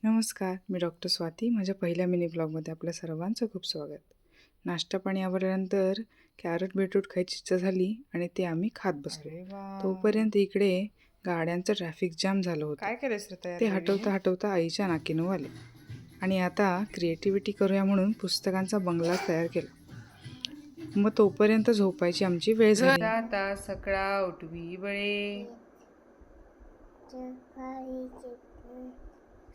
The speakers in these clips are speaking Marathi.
नमस्कार, मी डॉक्टर स्वाती. माझ्या पहिल्या मिनी ब्लॉगमध्ये आपल्या सर्वांचं खूप स्वागत. नाश्ता पाणी आवरल्यानंतर कॅरट बीटरूट खायची इच्छा झाली आणि ते आम्ही खात बसलो. तोपर्यंत इकडे गाड्यांचं ट्रॅफिक जाम झालं होतं. काय केलंस रे तयार ते नवीन? हटवता हटवता आईच्या नाकीनऊ आले आणि आता क्रिएटिव्हिटी करूया म्हणून पुस्तकांचा बंगला तयार केला. मग तोपर्यंत झोपायची आमची वेळ झाली. आता सकाळा उठवी बळे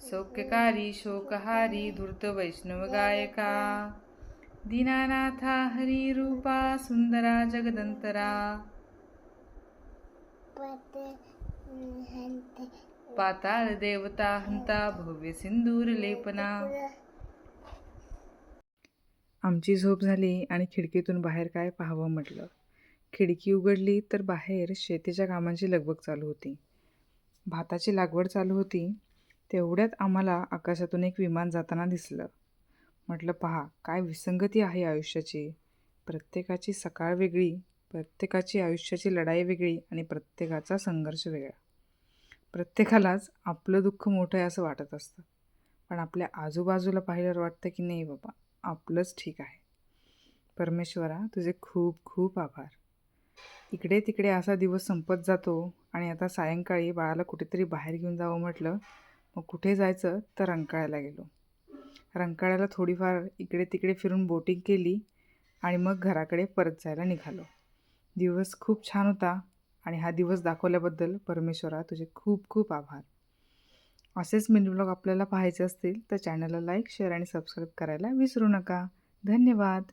सौख्यकारी शोकहारी धूर्त वैष्णव गायका दीनानाथा हरी रूपा सुंदरा जगदंतरा पाताळ देवता हंता भव्य सिंदूर लेपना. आमची झोप झाली आणि खिडकीतून बाहेर काय पाहावं म्हटलं. खिडकी उघडली तर बाहेर शेतीच्या कामांची लगबग चालू होती. भाताची लागवड चालू होती. तेवढ्यात आम्हाला आकाशातून एक विमान जाताना दिसलं. म्हटलं, पहा काय विसंगती आहे आयुष्याची. प्रत्येकाची सकाळ वेगळी, प्रत्येकाची आयुष्याची लढाई वेगळी आणि प्रत्येकाचा संघर्ष वेगळा. प्रत्येकालाच आपलं दुःख मोठं आहे असं वाटत असतं. पण आपल्या आजूबाजूला पाहिल्यावर वाटतं की नाही बाबा, आपलंच ठीक आहे. परमेश्वरा, तुझे खूप खूप आभार. इकडे तिकडे असा दिवस संपत जातो आणि आता सायंकाळी बाळाला कुठेतरी बाहेर घेऊन जावं म्हटलं. मग कुठे जायचं तर रंकाळ्याला गेलो. रंकाळ्याला थोडीफार इकडे तिकडे फिरून बोटिंग केली आणि मग घराकडे परत जायला निघालो. दिवस खूप छान होता आणि हा दिवस दाखवल्याबद्दल परमेश्वरा तुझे खूप खूप आभार. असेच मिनी ब्लॉग आपल्याला पाहायचे असतील तर चॅनलला लाईक, शेअर आणि सबस्क्राईब करायला विसरू नका. धन्यवाद.